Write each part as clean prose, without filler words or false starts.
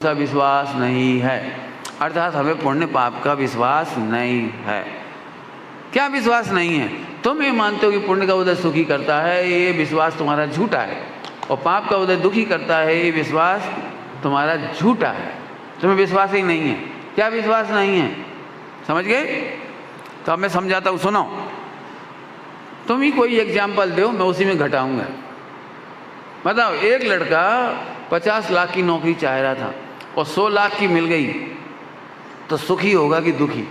सा विश्वास नहीं है, अर्थात हमें पुण्य पाप का विश्वास नहीं है। क्या विश्वास नहीं है? तुम ये मानते हो कि पुण्य का उदय सुखी करता है, ये विश्वास तुम्हारा झूठा है, और पाप का उदय दुखी करता है, ये विश्वास तुम्हारा झूठा है। तुम्हें विश्वास ही नहीं है। क्या विश्वास नहीं है? समझ गए? तो अब मैं समझाता हूँ, सुनो। तुम ही कोई एग्जाम्पल दो, मैं उसी में घटाऊंगा। बताओ, एक लड़का 50 लाख की नौकरी चाह रहा था और 100 लाख की मिल गई, तो सुखी होगा कि दुखी?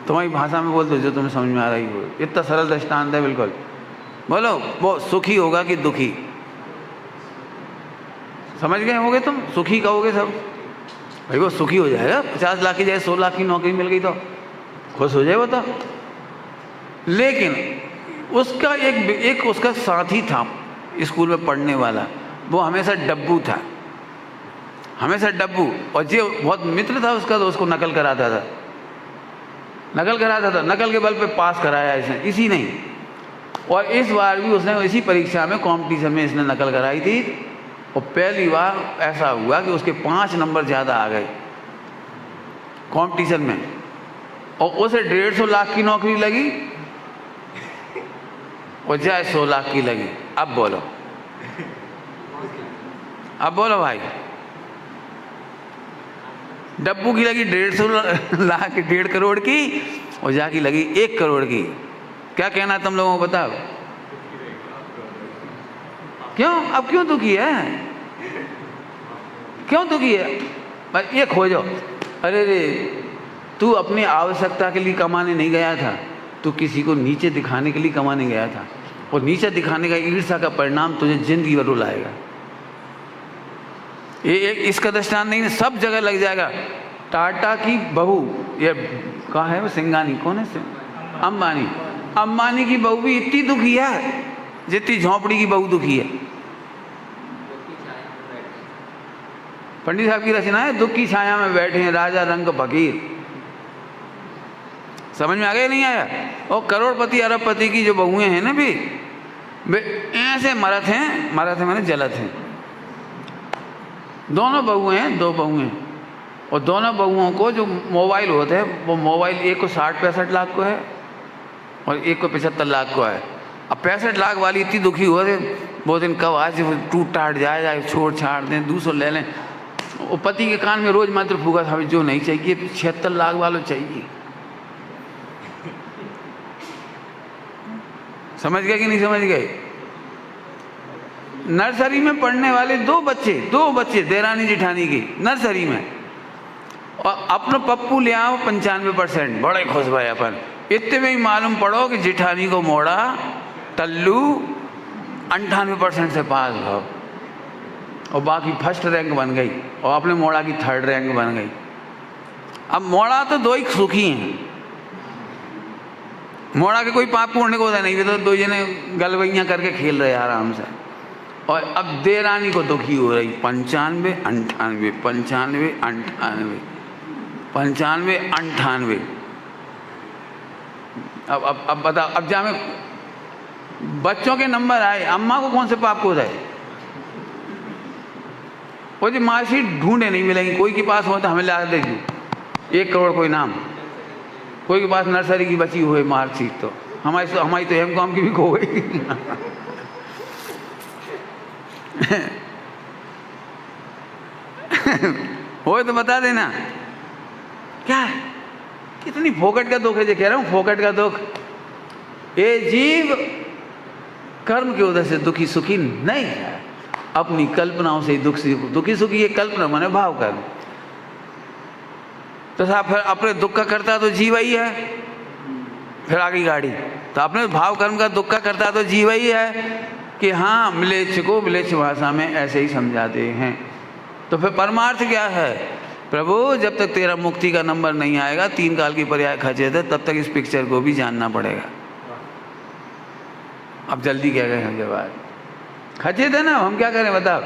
तुम्हारी भाषा में बोल दो जो तुम्हें समझ में आ रही हो। इतना सरल दृष्टांत है, बिल्कुल बोलो। वो सुखी होगा कि दुखी? समझ गए होगे तुम? सुखी कहोगे सब। भाई वो सुखी हो जाएगा, 50 लाख की जगह 100 लाख की नौकरी मिल गई तो खुश हो जाए वो तो। लेकिन उसका एक उसका साथी था स्कूल में पढ़ने वाला, वो हमेशा डब्बू था, हमेशा डब्बू। और जो बहुत मित्र था उसका, तो उसको नकल कराता था, नकल के बल पे पास कराया इसने, इसी नहीं। और इस बार भी उसने इसी परीक्षा में, कंपटीशन में इसने नकल कराई थी, और पहली बार ऐसा हुआ कि उसके 5 नंबर ज़्यादा आ गए कंपटीशन में, और उसे 150 लाख की नौकरी लगी और जाए 100 लाख की लगी। अब बोलो भाई, डब्बू की लगी 150 लाख, 1.5 करोड़ की, और जाकी लगी 1 करोड़ की। क्या कहना है तुम लोगों को? बताओ क्यों? अब क्यों दुखी है? क्यों दुखी है? बस ये खोजो। अरे रे, तू अपनी आवश्यकता के लिए कमाने नहीं गया था, तू किसी को नीचे दिखाने के लिए कमाने गया था, और नीचे दिखाने का ईर्ष्या का परिणाम तुझे जिंदगी भर रुलाएगा। ये एक इसका दृष्टांत नहीं, सब जगह लग जाएगा। टाटा की बहू, ये कहाँ है वो, सिंगानी, कौन है? अंबानी की बहू भी इतनी दुखी है जितनी झोंपड़ी की बहू दुखी है। पंडित साहब की रचना है, दुख की छाया में बैठे हैं राजा रंग फकीर। समझ में आ गया नहीं आया? और करोड़पति अरबपति की जो बहुएं हैं ना, भी वे ऐसे मरत हैं मैंने जलत हैं। दोनों बहुएं हैं, 2 बहुएं, और दोनों बहुओं को जो मोबाइल होते हैं, वो मोबाइल एक को 60-65 लाख को है और एक को 75 लाख को है। अब 65 लाख वाली इतनी दुखी हो रही, वो दिन कब आज टूट टाट जाए, छोड़ छाड़ दें, दूसरों ले लें। वो पति के कान में रोज मंत्र फूका था, जो नहीं चाहिए 76 लाख वालों चाहिए। समझ गए कि नहीं समझ गए? नर्सरी में पढ़ने वाले 2 बच्चे देरानी जिठानी की नर्सरी में, और अपना पप्पू ले आओ 95%, बड़े खुश भाई अपन। इतने में ही मालूम पड़ो कि जिठानी को मोड़ा टल्लू 98% से पास हो, और बाकी फर्स्ट रैंक बन गई, और अपने मोड़ा की 3rd रैंक बन गई। अब मोड़ा तो 2 ही सुखी हैं, मोड़ा के कोई पाप पुण्य को नहीं, वे तो 2 जने गलवैया करके खेल रहे आराम से। और अब देरानी को दुखी हो रही, 95, 98, 95, 98, 95, 98। अब बताओ, अब जा में बच्चों के नंबर आए, अम्मा को कौन से पाप को जाए? वो जो मार्कशीट ढूंढे नहीं मिलेंगी, कोई के पास हो तो हमें ला देगी 1 करोड़ कोई नाम, कोई के पास नर्सरी की बची हुई मार्कशीट, तो हमारी तो एमकॉम की भी खो गई। हो तो बता देना। क्या है? कितनी फोकट का दुख है, जो कह रहा हूं, फोकट का दुख। ये जीव कर्म के उदय से दुखी सुखी नहीं है, अपनी कल्पनाओं से दुखी सुखी। ये कल्पना माने भाव कर्म। तो साहब फिर अपने दुख का करता तो जीव ही है, फिर आगे गाड़ी। तो अपने भाव कर्म का दुख का करता तो जीव ही है, कि हाँ म्लेच्छ को म्लेच्छ भाषा में ऐसे ही समझाते हैं। तो फिर परमार्थ क्या है? प्रभु, जब तक तेरा मुक्ति का नंबर नहीं आएगा, 3 काल की पर्याय खचे थे, तब तक इस पिक्चर को भी जानना पड़ेगा। अब जल्दी क्या करें जवाब? खचे थे ना, हम क्या करें बताओ?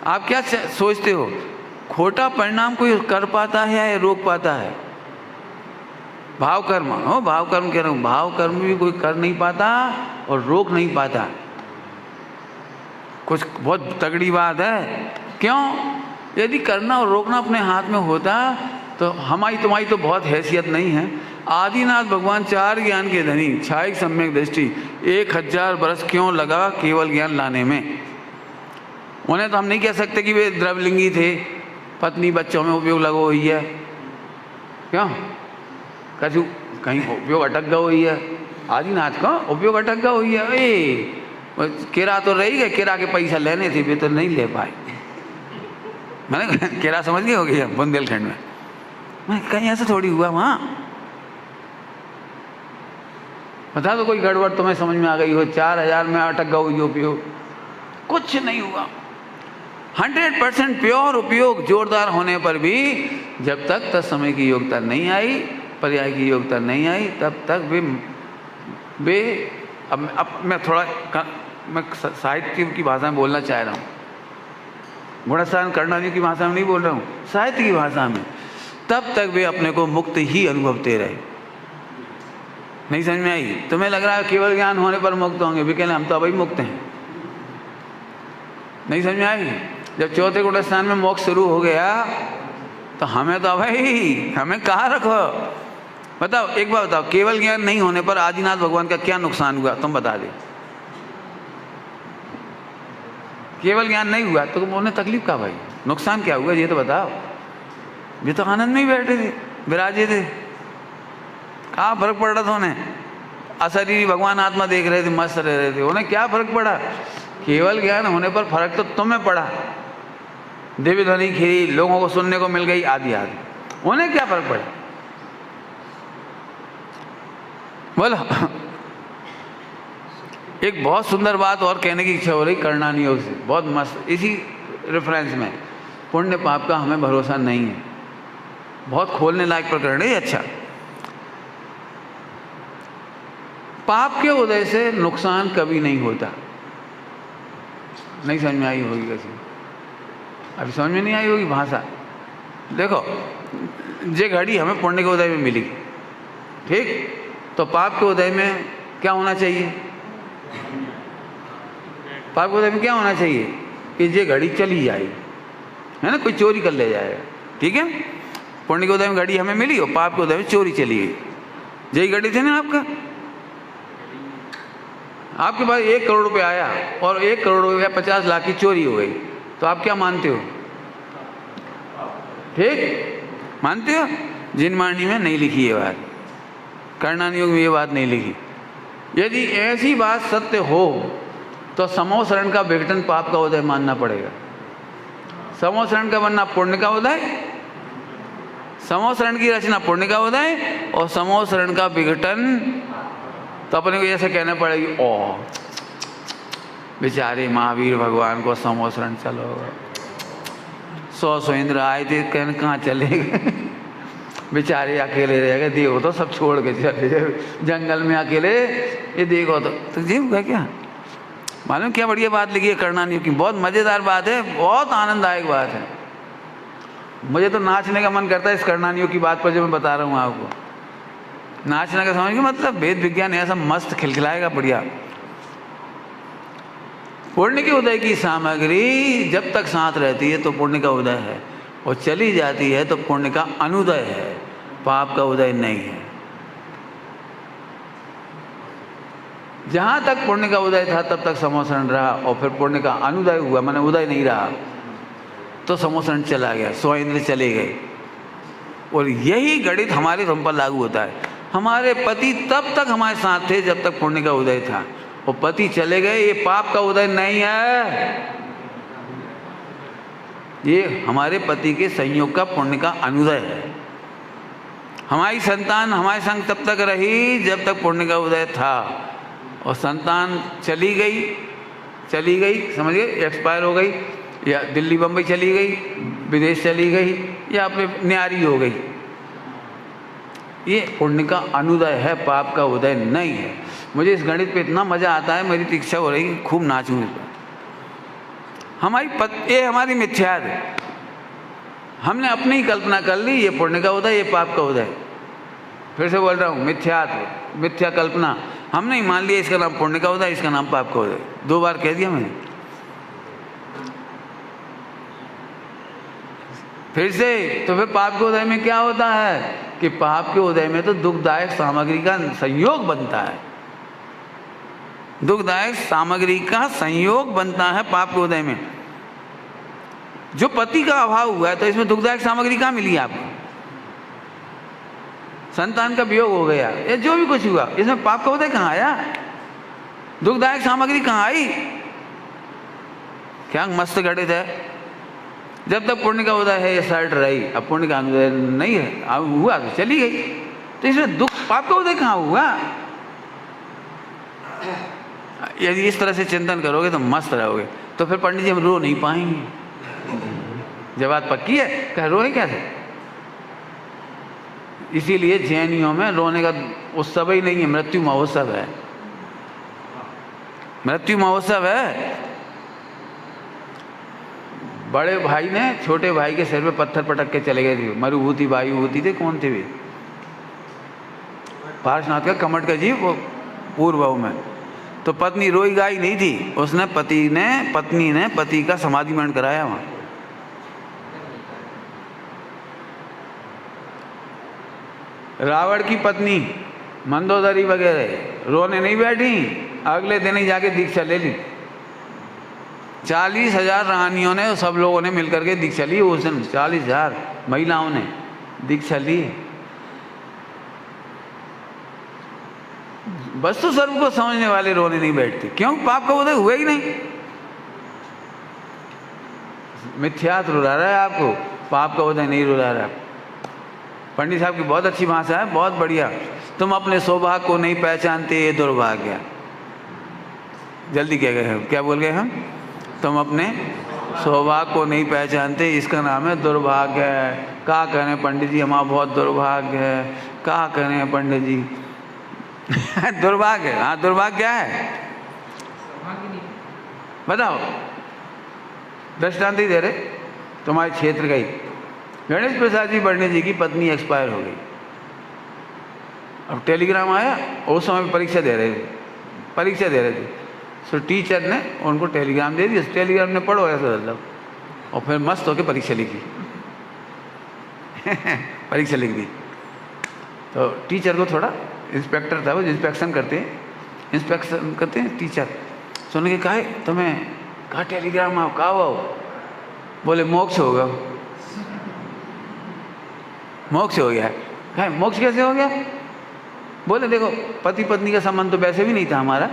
आप क्या सोचते हो, खोटा परिणाम कोई कर पाता है या रोक पाता है? भाव कर्म, हो भाव कर्म कह रहा हूँ, भाव कर्म भी कोई कर नहीं पाता और रोक नहीं पाता। कुछ बहुत तगड़ी बात है। क्यों? यदि करना और रोकना अपने हाथ में होता तो हमारी तुम्हारी तो बहुत हैसियत नहीं है। आदिनाथ भगवान चार ज्ञान के धनी, छायिक सम्यक दृष्टि, 1000 बरस क्यों लगा केवल ज्ञान लाने में? उन्हें तो हम नहीं कह सकते कि वे द्रवलिंगी थे, पत्नी बच्चों में उपयोग लगा हुई है। क्यों? कछु कहीं उपयोग अटक गया हुई है, आदिनाथ का उपयोग अटक गया हुई है। केरा तो रही गए, केरा के पैसा लेने थे, वे तो नहीं ले पाए। मैंने केरा समझ गए हो गया बुंदेलखंड में, मैं कहीं ऐसा थोड़ी हुआ वहाँ। बता दो कोई गड़बड़ तुम्हें समझ में आ गई हो, 4000 में अटक गया हुई उपयोग, कुछ नहीं हुआ। 100% प्योर उपयोग जोरदार होने पर भी जब तक तत्समय की योग्यता नहीं आई, पर्याय की योग्यता नहीं आई, तब तक वे अब मैं थोड़ा मैं साहित्य की भाषा में बोलना चाह रहा हूँ, गुणस्थान कर्णाजी की भाषा में नहीं बोल रहा हूँ, साहित्य की भाषा में। तब तक वे अपने को मुक्त ही अनुभवते रहे। नहीं समझ में आई? तुम्हें लग रहा है केवल ज्ञान होने पर मुक्त होंगे, वे कहने हम तो अभी मुक्त हैं। नहीं समझ में आई? जब चौथे गुणस्थान में मोक्ष शुरू हो गया तो हमें तो भाई हमें कहाँ रखो? बताओ, एक बार बताओ, केवल ज्ञान नहीं होने पर आदिनाथ भगवान का क्या नुकसान हुआ? तुम बता दे। केवल ज्ञान नहीं हुआ तो उन्हें तकलीफ का भाई, नुकसान क्या हुआ ये तो बताओ। ये तो आनंद में ही बैठे थे, विराजे थे, कहाँ फर्क पड़ रहा था उन्हें? अशरीरी भगवान आत्मा देख रहे थे, मस्त रह रहे थे, उन्हें क्या फर्क पड़ा? केवल ज्ञान होने पर फर्क तो तुम्हें पड़ा। देवी ध्वनि खिरी, लोगों को सुनने को मिल गई, आदि आदि, उन्हें क्या फर्क पड़ा? बोलो। एक बहुत सुंदर बात और कहने की इच्छा हो रही कर्णानी योग से, बहुत मस्त, इसी रेफरेंस में, पुण्य पाप का हमें भरोसा नहीं है, बहुत खोलने लायक प्रकरण है। अच्छा, पाप के उदय से नुकसान कभी नहीं होता। नहीं समझ में आई होगी कैसी? अभी समझ में नहीं आई होगी भाषा। देखो, ये घड़ी हमें पुण्य के उदय में मिली, ठीक? तो पाप के उदय में क्या होना चाहिए? पाप के उदय में क्या होना चाहिए? कि ये घड़ी चली जाएगी, है ना, कोई चोरी कर ले जाएगा, ठीक है? पुण्य के उदय में घड़ी हमें मिली और पाप के उदय में चोरी चली गई। यही घड़ी थी ना आपका, आपके पास 1 करोड़ रुपये आया और 1 करोड़ रुपया 50 लाख की चोरी हो गई, तो आप क्या मानते हो? ठीक मानते हो? जिनवाणी में नहीं लिखी ये बात, कर्णानी योग में ये बात नहीं लिखी। यदि ऐसी बात सत्य हो तो समोसरण का विघटन पाप का उदय मानना पड़ेगा। समोसरण का बनना पुण्य का उदय, समोसरण की रचना पुण्य का उदय, और समोसरण का विघटन तो अपने को ऐसे कहना पड़ेगी, ओ बेचारे महावीर भगवान को समोसरण चलो, 100 इंद्र आए थे, कहने कहाँ चले गए? बेचारे अकेले रह गए, देखो तो सब छोड़ के चले जंगल में अकेले, ये देखो तो जी हुआ क्या? मालूम क्या बढ़िया बात लिखी है कर्णानी की, बहुत मज़ेदार बात है, बहुत आनंददायक बात है। मुझे तो नाचने का मन करता है इस कर्णानियों की बात पर जो मैं बता रहा हूँ आपको। नाचने का समझ के मतलब वेद विज्ञान ऐसा मस्त खिलखिलाएगा, बढ़िया। पुण्य के उदय की सामग्री जब तक साथ रहती है तो पुण्य का उदय है, और चली जाती है तो पुण्य का अनुदय है, पाप का उदय नहीं है। जहाँ तक पुण्य का उदय था तब तक समोसरण रहा, और फिर पुण्य का अनुदय हुआ, माने उदय नहीं रहा, तो समोसरण चला गया, 100 इंद्र चले गए। और यही गणित हमारे तुम पर लागू होता है। हमारे पति तब तक हमारे साथ थे जब तक पुण्य का उदय था, और पति चले गए, ये पाप का उदय नहीं है, ये हमारे पति के संयोग का पुण्य का अनुदय है। हमारी संतान हमारे संग तब तक रही जब तक पुण्य का उदय था, और संतान चली गई, समझ गए, एक्सपायर हो गई, या दिल्ली बम्बई चली गई, विदेश चली गई, या अपने न्यारी हो गई, ये पुण्य का अनुदय है, पाप का उदय नहीं है। मुझे इस गणित पे इतना मज़ा आता है, मेरी इच्छा हो रही है खूब नाचूं इस पर। ये हमारी मिथ्याद है, हमने अपनी ही कल्पना कर ली, ये पुण्य का उदय, ये पाप का उदय। फिर से बोल रहा हूँ, मिथ्या कल्पना, हमने ही मान लिया इसका नाम पुण्य का उदय, इसका नाम पाप का उदय। 2 बार कह दिया मैंने। फिर से तो फिर पाप के उदय में क्या होता है कि पाप के उदय में तो दुखदायक सामग्री का संयोग बनता है, दुखदायक सामग्री का संयोग बनता है पाप के उदय में। जो पति का अभाव हुआ है तो इसमें दुखदायक सामग्री कहाँ मिली आपको? संतान का वियोग हो गया या जो भी कुछ हुआ, इसमें पाप का उदय कहाँ आया? दुखदायक सामग्री कहाँ आई? क्या मस्त घटित है। जब तक पुण्य का उदय है ये शर्ट रही, अब पुण्य का उदय नहीं है, अब हुआ तो चली गई, तो इसमें दुख पाप का उदय कहाँ हुआ? यदि इस तरह से चिंतन करोगे तो मस्त रहोगे। तो फिर पंडित जी हम रो नहीं पाएंगे। जब बात पक्की है कह रोए कैसे? इसीलिए जैनियों में रोने का उत्सव ही नहीं है, मृत्यु महोत्सव है, मृत्यु महोत्सव है। बड़े भाई ने छोटे भाई के सिर पे पत्थर पटक के चले गए थे, मरुभूति वायुभूति थे, कौन थे वे? पार्श्वनाथ का कमट का जीव, वो पूर्व में। तो पत्नी रोई गाई नहीं थी, उसने पत्नी ने पति का समाधि मरण कराया वहां। रावण की पत्नी मंदोदरी वगैरह रोने नहीं बैठी, अगले दिन ही जाके दीक्षा ले ली। 40,000 रानियों ने, सब लोगों ने मिलकर के दीक्षा ली उस दिन, 40,000 महिलाओं ने दीक्षा ली। वस्तु सर्व को समझने वाले रोने नहीं बैठते, क्यों? पाप का उदय हुआ ही नहीं। मिथ्यात्व रुला रहा है आपको, पाप का उदय नहीं रुला रहा। पंडित साहब की बहुत अच्छी भाषा है, बहुत बढ़िया। तुम अपने सौभाग्य को नहीं पहचानते, ये दुर्भाग्य। जल्दी कह गए हम, क्या बोल गए हम? तुम अपने सौभाग्य को नहीं पहचानते, इसका नाम है दुर्भाग्य। क्या करें पंडित जी, हमारा बहुत दुर्भाग्य है। क्या करें पंडित जी? दुर्भाग्य, हाँ दुर्भाग्य क्या है बताओ? दृष्टांत ही दे रहे। तुम्हारे क्षेत्र गई, गणेश प्रसाद जी बर्णे जी की पत्नी एक्सपायर हो गई। अब टेलीग्राम आया, उस समय परीक्षा दे रहे थे, सो टीचर ने उनको टेलीग्राम दे दिया। टेलीग्राम ने पढ़ो ऐसा मतलब, और फिर मस्त होकर परीक्षा लिखी। परीक्षा लिख दी। तो टीचर को थोड़ा, इंस्पेक्टर था वो, इंस्पेक्शन करते हैं टीचर। सुन के कहा तुम्हें कहा टेलीग्राम आओ, कहा आओ? बोले मोक्ष होगा। मोक्ष हो गया। कहा मोक्ष कैसे हो गया? बोले देखो पति पत्नी का संबंध तो वैसे भी नहीं था हमारा,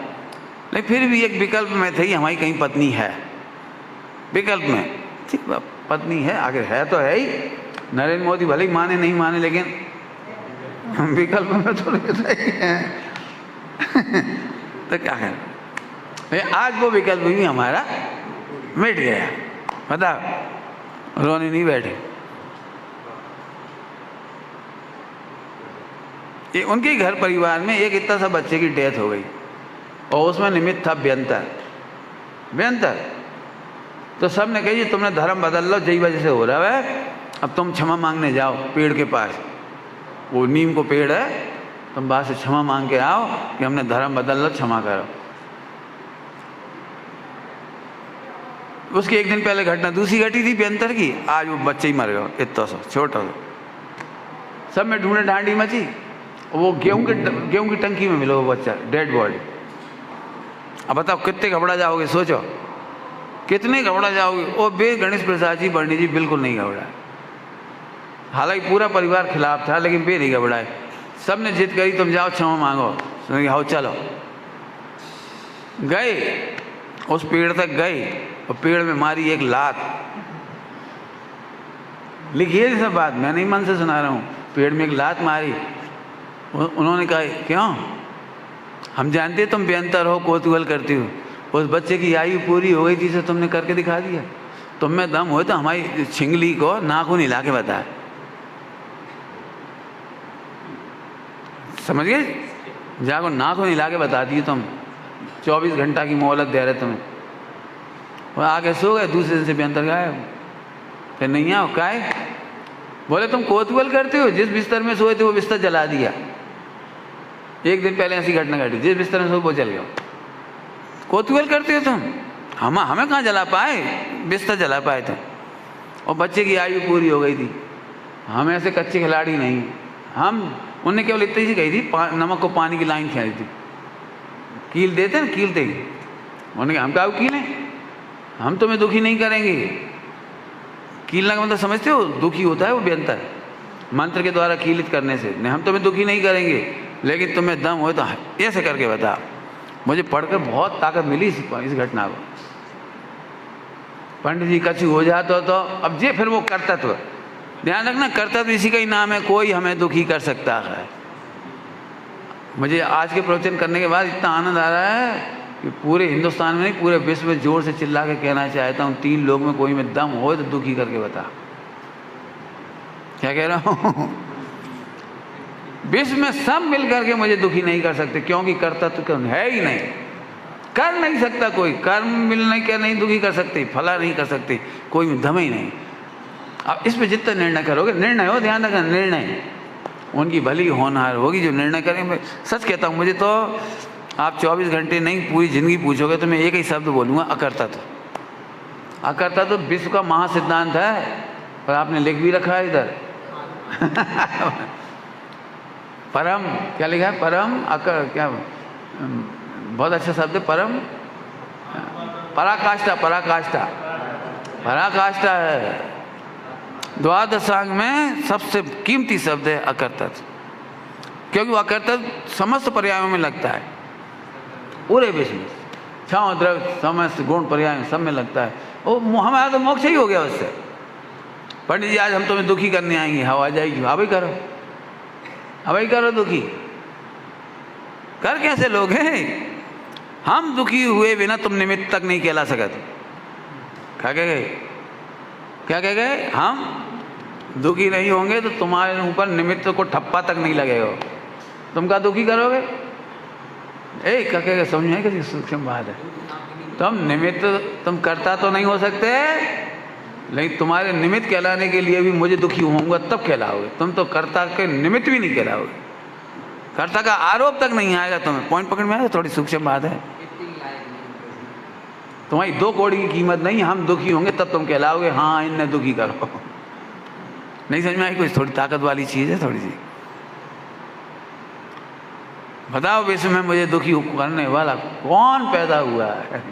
लेकिन फिर भी एक विकल्प में थी, हमारी कहीं पत्नी है, विकल्प में ठीक पत्नी है, आखिर है तो है ही। नरेंद्र मोदी भले ही माने नहीं माने, लेकिन विकल्प में तो रहता ही है। तो क्या है, आज वो विकल्प भी हमारा मिट गया। बताओ, रोने नहीं बैठे। ये उनके घर परिवार में एक इतना सा बच्चे की डेथ हो गई, और उसमें निमित्त था व्यंतर। तो सब ने कही तुमने धर्म बदल लो, जई वजह से हो रहा है, अब तुम क्षमा मांगने जाओ पेड़ के पास, वो नीम को पेड़ है, तुम बाहर से क्षमा मांग के आओ कि हमने धर्म बदल लो, क्षमा करो। उसके एक दिन पहले घटना दूसरी घटी थी व्यंतर की, आज वो बच्चे ही मर गए, इतना सा छोटा सा। सब में ढूंढे ढांडी मची, वो गेहूं की टंकी में मिला वो बच्चा, डेड बॉडी। अब बताओ कितने घबरा जाओगे, सोचो कितने घबरा जाओगे। और बे गणेश प्रसाद जी बर्णी जी बिल्कुल नहीं घबराए, हालांकि पूरा परिवार खिलाफ था, लेकिन बे नहीं घबराए। सब ने जिद करी तुम जाओ क्षमा मांगो, सुन आओ चलो। गए उस पेड़ तक गए, और पेड़ में मारी एक लात। लिखिए सब बात, मैं नहीं मन से सुना रहा हूँ। पेड़ में एक लात मारी, उन्होंने कहा क्यों? हम जानते तुम बेअंतर हो, कौतूहल करती हो। उस बच्चे की आयु पूरी हो गई थी, से तुमने करके दिखा दिया। तुम में दम हो तो हमारी छिंगली को नाखून हिला के बताया। समझ गए? जाको नाखून हिला के बता दिए तुम, 24 घंटा की मोहलत दे रहे तुम्हें। और आगे सो गए, दूसरे दिन से बेअंतर गायब। फिर नहीं आओ काय? बोले तुम कौतूहल करते हो, जिस बिस्तर में सोए थे वो बिस्तर जला दिया। एक दिन पहले ऐसी घटना घटी, जिस बिस्तर में सोए वो जल गया। कौतूहल करते हो तुम, हमें कहाँ जला पाए, बिस्तर जला पाए तुम। और बच्चे की आयु पूरी हो गई थी। हम ऐसे कच्चे खिलाड़ी नहीं, हम उन्हें केवल इतनी सी कही थी, नमक को पानी की लाइन खींची थी, कील देते हैं कीलते ही। उन्होंने कहा हम क्या कीलें, हम तुम्हें दुखी नहीं करेंगे। कीलना का मतलब समझते हो, दुखी होता है वो व्यंतर मंत्र के द्वारा कीलित करने से। नहीं, हम तुम्हें दुखी नहीं करेंगे, लेकिन तुम्हें दम हो तो ऐसे करके बता। मुझे पढ़कर बहुत ताकत मिली इस घटना को। पंडित जी कछु हो जाता तो अब जे फिर वो कर्तव्य, ध्यान रखना कर्तव्य इसी का ही नाम है, कोई हमें दुखी कर सकता है। मुझे आज के प्रवचन करने के बाद इतना आनंद आ रहा है कि पूरे हिंदुस्तान में नहीं पूरे विश्व में जोर से चिल्ला के कहना चाहता हूँ, 3 लोग में कोई में दम हो तो दुखी करके बता। क्या कह रहा हूँ? विश्व में सब मिल करके मुझे दुखी नहीं कर सकते, क्योंकि कर्तव्य तो है ही नहीं, कर नहीं सकता कोई। कर्म मिलने के नहीं दुखी कर सकते, फला नहीं कर सकते, कोई में दम ही नहीं। अब इस पे जितना निर्णय करोगे, निर्णय हो, ध्यान रखना निर्णय, उनकी भली होनहार होगी जो निर्णय करेंगे। सच कहता हूँ, मुझे तो आप 24 घंटे नहीं पूरी जिंदगी पूछोगे तो मैं एक ही शब्द बोलूँगा, अकर्तव्य। अकर्तव्य तो विश्व का महासिद्धांत है, पर आपने लिख भी रखा है इधर परम, क्या लिखा है? परम क्या बहुत अच्छा शब्द है, परम पराकाष्ठा, पराकाष्ठा, पराकाष्ठा है। द्वादशांग में सबसे कीमती शब्द है अकर्तव्य, क्योंकि अकर्तव्य समस्त पर्यायों में लगता है, पूरे विश्व में छाव द्रव्य समस्त गुण पर्याय सब में लगता है। वो हमारा तो मोक्ष ही हो गया उससे। पंडित जी आज हम तुम्हें दुखी करने आएंगे, हवा जाएगी, अब ही करो, अब ही करो दुखी। कर कैसे लोग हैं? हम दुखी हुए बिना तुम निमित्त तक नहीं कहला सकते। क्या कह गए? क्या कह गए? हम दुखी नहीं होंगे तो तुम्हारे ऊपर निमित्त को ठप्पा तक नहीं लगेगा। तुम क्या दुखी करोगे? क्या कह गए? समझ में कैसी सूक्ष्म बात है। तुम निमित्त, तुम करता तो नहीं हो सकते, लेकिन तुम्हारे निमित्त कहलाने के लिए भी मुझे दुखी होऊंगा तब कहलाओगे। तुम तो कर्ता के निमित्त भी नहीं कहलाओगे, कर्ता का आरोप तक नहीं आएगा तुम्हें। पॉइंट पकड़ में आएगा? थोड़ी सूक्ष्म बात है। तुम्हारी 2 कौड़ी की कीमत नहीं, हम दुखी होंगे तब तुम कहलाओगे हाँ इन्हें दुखी करो। नहीं समझ में आई? कुछ थोड़ी ताकत वाली चीज है थोड़ी सी। बताओ विश्व में मुझे दुखी करने वाला कौन पैदा हुआ है?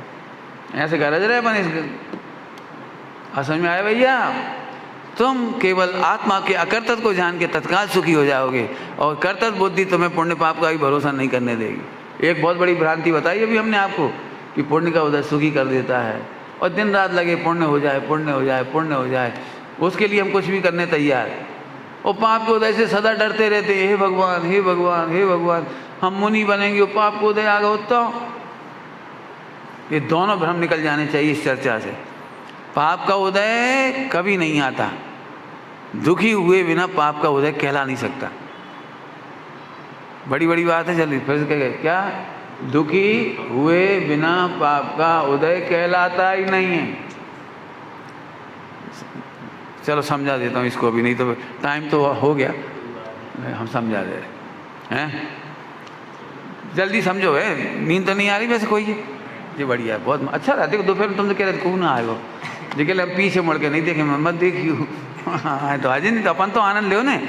ऐसे गरज रहे अपन इस समझ में आया भैया? तुम केवल आत्मा के अकर्तव्य को जान के तत्काल सुखी हो जाओगे, और कर्तव्य बुद्धि तुम्हें पुण्य पाप का भी भरोसा नहीं करने देगी। एक बहुत बड़ी भ्रांति बताई अभी हमने आपको कि पुण्य का उदय सुखी कर देता है, और दिन रात लगे पुण्य हो जाए, पुण्य हो जाए, पुण्य हो जाए, उसके लिए हम कुछ भी करने तैयार है। और पाप के उदय से सदा डरते रहते, हे भगवान, हे भगवान, हे भगवान, हम मुनि बनेंगे, पाप को उदय आगे होता। ये दोनों भ्रम निकल जाने चाहिए इस चर्चा से। पाप का उदय कभी नहीं आता, दुखी हुए बिना पाप का उदय कहला नहीं सकता। बड़ी बड़ी बात है। चलिए फिर से कह, क्या? दुखी हुए बिना पाप का उदय कहलाता ही नहीं है। चलो समझा देता हूँ इसको अभी, नहीं तो टाइम तो हो गया, हम समझा दे रहे हैं। जल्दी समझो है, नींद तो नहीं आ रही वैसे कोई? ये बढ़िया है, बहुत अच्छा रहा। देखो दोपहर में तुम तो कह रहे थे कौन आए हो, लेकिन अब पीछे मुड़ के नहीं देखे, मत देखियो। हाँ तो आज नहीं तो अपन तो आनंद लो ने।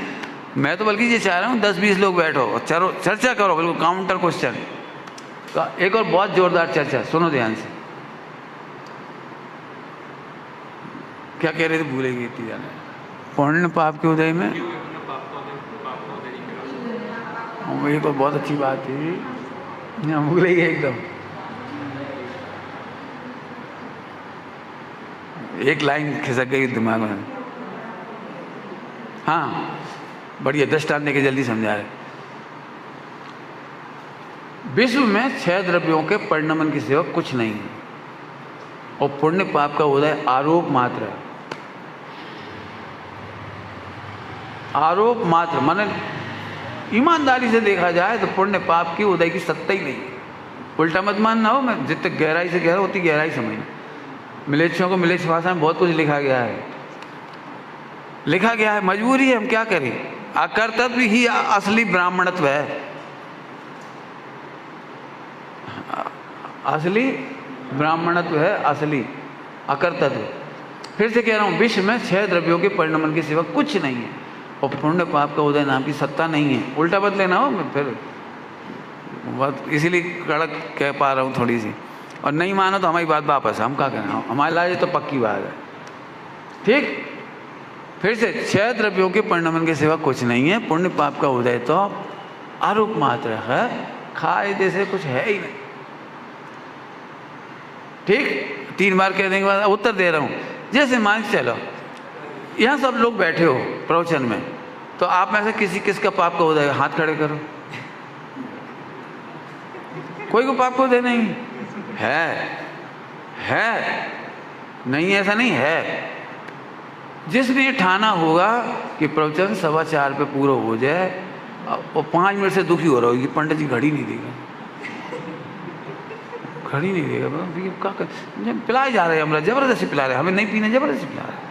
मैं तो बल्कि ये चाह रहा हूँ 10-20 लोग बैठो, चलो चर्चा करो, बिल्कुल काउंटर क्वेश्चन। एक और बहुत जोरदार चर्चा, सुनो ध्यान से। क्या कह रहे थे? भूलेगी इतनी जाने। पुण्य पाप के उदय में ये तो बहुत अच्छी बात थी, भूलेगी एकदम। एक लाइन खिसक गई दिमाग में। हाँ बढ़िया, दृष्टांत देके जल्दी समझा रहे। विश्व में 6 द्रव्यों के परिणमन की सेवा कुछ नहीं है, और पुण्य पाप का उदय आरोप मात्र है। आरोप मात्र माने ईमानदारी से देखा जाए तो पुण्य पाप की उदय की सत्ता ही नहीं है। उल्टा मत मानना हो, मैं जितने गहराई से कह रहा हूँ उतनी गहराई समझना। मिलेच्छों को मिलेच्छ भाषा में बहुत कुछ लिखा गया है, लिखा गया है, मजबूरी है, हम क्या करें। अकर्तव्य ही असली ब्राह्मणत्व है, असली ब्राह्मणत्व है, असली अकर्तव्य। फिर से कह रहा हूँ, विश्व में 6 द्रव्यों के परिणमन के सिवा कुछ नहीं है, और पुण्य पाप का उदय नाम की सत्ता नहीं है। उल्टा मत लेना हो, मैं फिर बात इसीलिए कड़क कह पा रहा हूँ थोड़ी सी, और नहीं मानो तो हमारी बात वापस, हम क्या कहना, हमारे लाए तो पक्की बात है। ठीक, फिर से 6 द्रव्यों के परिणमन के सिवा कुछ नहीं है, पुण्य पाप का उदय तो आरोप मात्र है, खाए से कुछ है ही नहीं। ठीक, 3 बार कहने के बाद उत्तर दे रहा हूँ। जैसे मान के चलो यहाँ सब लोग बैठे हो प्रवचन में, तो आप में से किसका पाप का उदय, हाथ खड़े करो। कोई को पाप का उदय नहीं है नहीं, ऐसा नहीं है। जिसने ये ठाना होगा कि प्रवचन 4:15 पे पूरा हो जाए, और 5 मिनट से दुखी हो रहा होगी, पंडित जी घड़ी नहीं देगा, घड़ी नहीं देगा, क्या कर पिलाए जा रहे हैं, हमारा जबरदस्ती पिला रहे हैं, हमें नहीं पीना, जबरदस्ती पिला रहे हैं।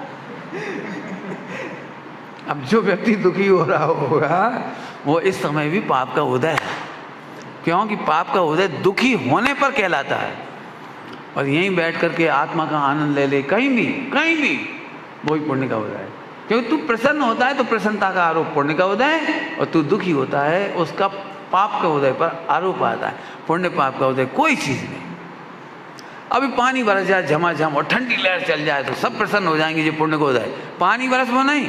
अब जो व्यक्ति दुखी हो रहा होगा वो इस समय भी पाप का उदय है, क्योंकि पाप का उदय दुखी होने पर कहलाता है। और यहीं बैठ करके आत्मा का आनंद ले ले कहीं भी, वही पुण्य का उदय है। क्योंकि तू प्रसन्न होता है तो प्रसन्नता का आरोप पुण्य का उदय, और तू दुखी होता है उसका पाप का उदय पर आरोप आता है। पुण्य पाप का उदय कोई चीज़ नहीं। अभी पानी बरस जाए झमाझम और ठंडी लहर चल जाए तो सब प्रसन्न हो जाएंगे, ये पुण्य का उदय। पानी बरस वो नहीं,